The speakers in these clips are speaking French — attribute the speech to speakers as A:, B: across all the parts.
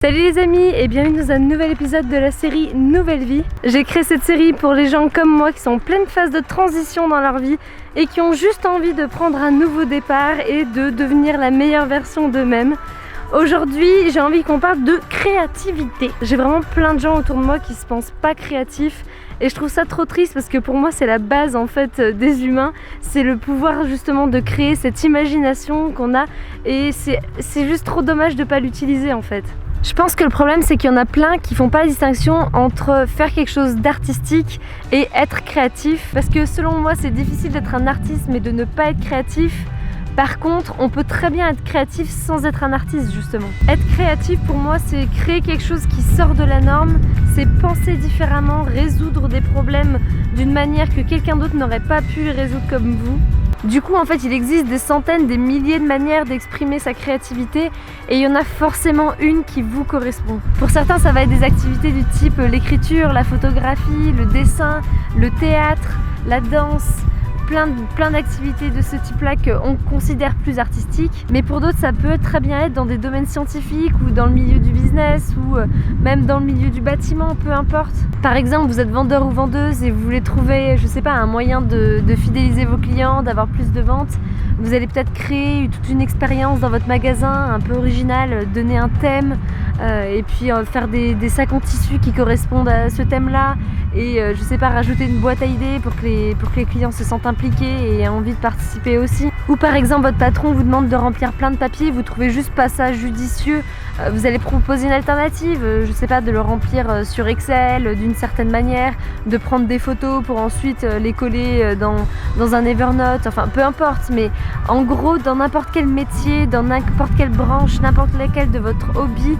A: Salut les amis et bienvenue dans un nouvel épisode de la série Nouvelle Vie. J'ai créé cette série pour les gens comme moi qui sont en pleine phase de transition dans leur vie et qui ont juste envie de prendre un nouveau départ et de devenir la meilleure version d'eux-mêmes. Aujourd'hui, j'ai envie qu'on parle de créativité. J'ai vraiment plein de gens autour de moi qui se pensent pas créatifs et je trouve ça trop triste parce que pour moi c'est la base en fait des humains. C'est le pouvoir justement de créer cette imagination qu'on a et c'est juste trop dommage de pas l'utiliser en fait. Je pense que le problème c'est qu'il y en a plein qui font pas la distinction entre faire quelque chose d'artistique et être créatif, parce que selon moi c'est difficile d'être un artiste mais de ne pas être créatif. Par contre, on peut très bien être créatif sans être un artiste justement. Être créatif pour moi c'est créer quelque chose qui sort de la norme, c'est penser différemment, résoudre des problèmes d'une manière que quelqu'un d'autre n'aurait pas pu résoudre comme vous. Du coup en fait il existe des centaines, des milliers de manières d'exprimer sa créativité et il y en a forcément une qui vous correspond. Pour certains ça va être des activités du type l'écriture, la photographie, le dessin, le théâtre, la danse, plein d'activités de ce type-là qu'on considère plus artistiques. Mais pour d'autres, ça peut très bien être dans des domaines scientifiques ou dans le milieu du business ou même dans le milieu du bâtiment, peu importe. Par exemple, vous êtes vendeur ou vendeuse et vous voulez trouver, je sais pas, un moyen de fidéliser vos clients, d'avoir plus de ventes. Vous allez peut-être créer toute une expérience dans votre magasin un peu originale, donner un thème et puis faire des sacs en tissu qui correspondent à ce thème-là et je sais pas, rajouter une boîte à idées pour que les clients se sentent impliqués et aient envie de participer aussi. Ou par exemple votre patron vous demande de remplir plein de papiers, vous trouvez juste pas ça judicieux, vous allez proposer une alternative, je sais pas, de le remplir sur Excel d'une certaine manière, de prendre des photos pour ensuite les coller dans un Evernote, enfin peu importe, mais en gros dans n'importe quel métier, dans n'importe quelle branche, n'importe laquelle de votre hobby,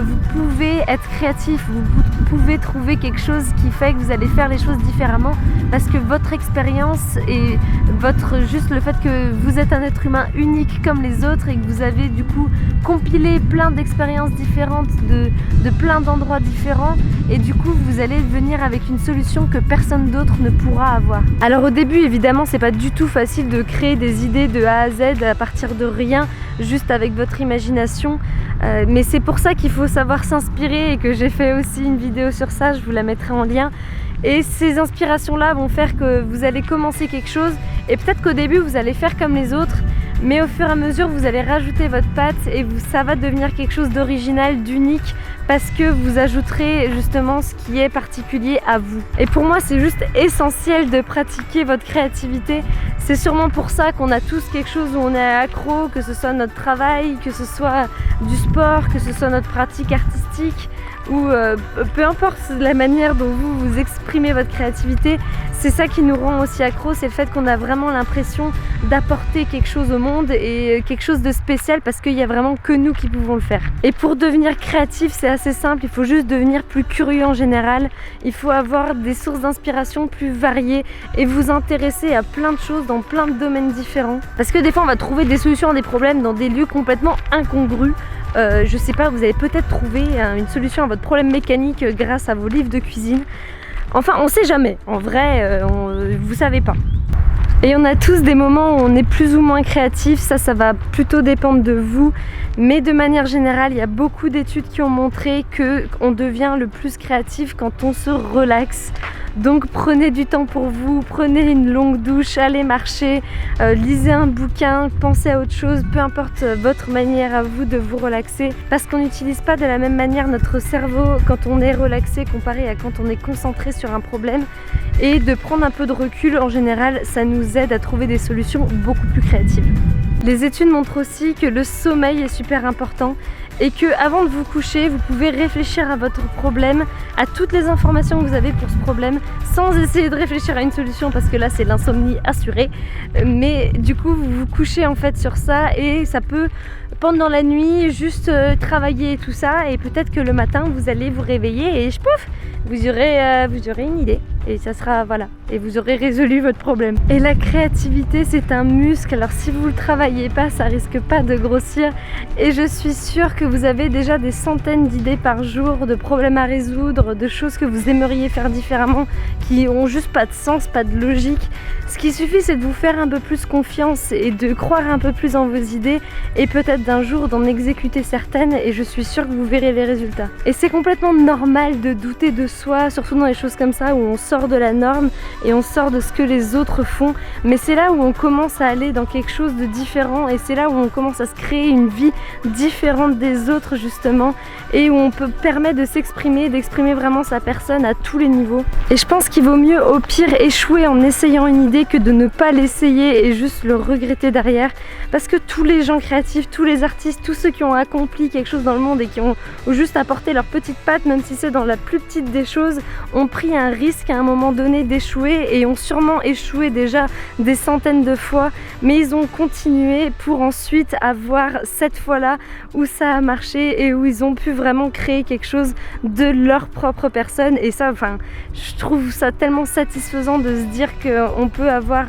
A: vous pouvez être créatif, vous pouvez trouver quelque chose qui fait que vous allez faire les choses différemment parce que votre expérience et juste le fait que vous êtes un être humain unique comme les autres et que vous avez du coup compilé plein d'expériences différentes de plein d'endroits différents et du coup vous allez venir avec une solution que personne d'autre ne pourra avoir. Alors au début évidemment c'est pas du tout facile de créer des idées de A à Z à partir de rien, juste avec votre imagination, mais c'est pour ça qu'il faut savoir s'inspirer et que j'ai fait aussi une vidéo sur ça, je vous la mettrai en lien. Et ces inspirations-là vont faire que vous allez commencer quelque chose et peut-être qu'au début vous allez faire comme les autres, mais au fur et à mesure vous allez rajouter votre patte et ça va devenir quelque chose d'original, d'unique, parce que vous ajouterez justement ce qui est particulier à vous. Et pour moi c'est juste essentiel de pratiquer votre créativité. C'est sûrement pour ça qu'on a tous quelque chose où on est accro, que ce soit notre travail, que ce soit du sport, que ce soit notre pratique artistique ou peu importe la manière dont vous exprimez votre créativité, c'est ça qui nous rend aussi accro, c'est le fait qu'on a vraiment l'impression d'apporter quelque chose au monde et quelque chose de spécial parce qu'il n'y a vraiment que nous qui pouvons le faire. Et pour devenir créatif c'est assez simple, il faut juste devenir plus curieux en général, il faut avoir des sources d'inspiration plus variées et vous intéresser à plein de choses dans plein de domaines différents. Parce que des fois on va trouver des solutions à des problèmes dans des lieux complètement incongrus. Je sais pas, vous allez peut-être trouver une solution à votre problème mécanique grâce à vos livres de cuisine. Enfin, on sait jamais. En vrai, vous savez pas. Et on a tous des moments où on est plus ou moins créatif, ça va plutôt dépendre de vous. Mais de manière générale, il y a beaucoup d'études qui ont montré qu'on devient le plus créatif quand on se relaxe. Donc prenez du temps pour vous, prenez une longue douche, allez marcher, lisez un bouquin, pensez à autre chose, peu importe votre manière à vous de vous relaxer. Parce qu'on n'utilise pas de la même manière notre cerveau quand on est relaxé comparé à quand on est concentré sur un problème. Et de prendre un peu de recul, en général, ça nous aide à trouver des solutions beaucoup plus créatives. Les études montrent aussi que le sommeil est super important et que avant de vous coucher, vous pouvez réfléchir à votre problème, à toutes les informations que vous avez pour ce problème, sans essayer de réfléchir à une solution parce que là c'est l'insomnie assurée. Mais du coup vous vous couchez en fait sur ça et ça peut pendant la nuit juste travailler tout ça et peut-être que le matin vous allez vous réveiller et pouf, vous aurez une idée. et ça sera, voilà, et vous aurez résolu votre problème. Et la créativité, c'est un muscle, alors si vous le travaillez pas, ça risque pas de grossir, et je suis sûre que vous avez déjà des centaines d'idées par jour, de problèmes à résoudre, de choses que vous aimeriez faire différemment, qui ont juste pas de sens, pas de logique. Ce qui suffit, c'est de vous faire un peu plus confiance et de croire un peu plus en vos idées, et peut-être d'un jour d'en exécuter certaines, et je suis sûre que vous verrez les résultats. Et c'est complètement normal de douter de soi, surtout dans les choses comme ça où on sort de la norme et on sort de ce que les autres font, mais c'est là où on commence à aller dans quelque chose de différent, et c'est là où on commence à se créer une vie différente des autres justement, et où on peut permettre de s'exprimer, d'exprimer vraiment sa personne à tous les niveaux. Et je pense qu'il vaut mieux au pire échouer en essayant une idée que de ne pas l'essayer et juste le regretter derrière, parce que tous les gens créatifs, tous les artistes, tous ceux qui ont accompli quelque chose dans le monde et qui ont juste apporté leur petite patte, même si c'est dans la plus petite des choses, ont pris un risque à un moment donné d'échouer, et ont sûrement échoué déjà des centaines de fois, mais ils ont continué pour ensuite avoir cette fois-là où ça a marché et où ils ont pu vraiment créer quelque chose de leur propre personne. Et ça, enfin, je trouve ça tellement satisfaisant de se dire qu'on peut avoir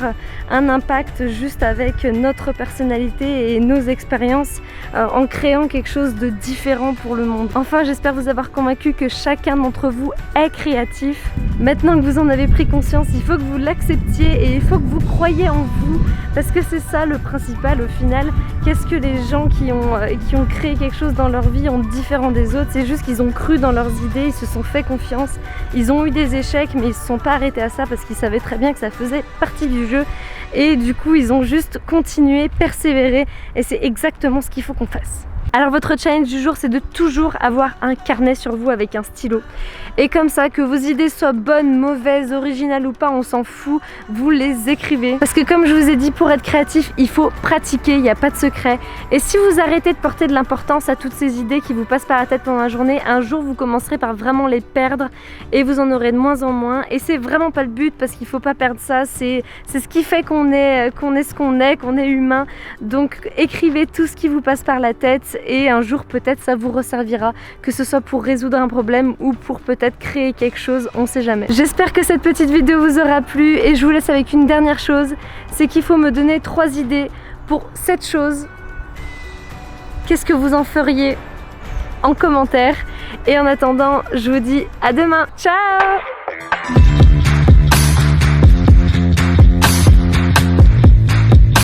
A: un impact juste avec notre personnalité et nos expériences en créant quelque chose de différent pour le monde. Enfin, j'espère vous avoir convaincu que chacun d'entre vous est créatif. Maintenant que vous en avez pris conscience, il faut que vous l'acceptiez et il faut que vous croyiez en vous, parce que c'est ça le principal au final. Qu'est-ce que les gens qui ont créé quelque chose dans leur vie ont de différent des autres? C'est juste qu'ils ont cru dans leurs idées, ils se sont fait confiance, ils ont eu des échecs, mais ils se sont pas arrêtés à ça parce qu'ils savaient très bien que ça faisait partie du jeu, et du coup ils ont juste continué, persévéré, et c'est exactement ce qu'il faut qu'on fasse. Alors votre challenge du jour, c'est de toujours avoir un carnet sur vous avec un stylo. Et comme ça, que vos idées soient bonnes, mauvaises, originales ou pas, on s'en fout, vous les écrivez. Parce que comme je vous ai dit, pour être créatif, il faut pratiquer, il n'y a pas de secret. Et si vous arrêtez de porter de l'importance à toutes ces idées qui vous passent par la tête pendant la journée, un jour vous commencerez par vraiment les perdre et vous en aurez de moins en moins. Et c'est vraiment pas le but, parce qu'il faut pas perdre ça, c'est ce qui fait qu'on est ce qu'on est, qu'on est humain. Donc écrivez tout ce qui vous passe par la tête, et un jour peut-être ça vous resservira, que ce soit pour résoudre un problème ou pour peut-être créer quelque chose, on sait jamais. J'espère que cette petite vidéo vous aura plu, et je vous laisse avec une dernière chose, c'est qu'il faut me donner 3 idées pour cette chose. Qu'est-ce que vous en feriez en commentaire? Et en attendant, je vous dis à demain. Ciao!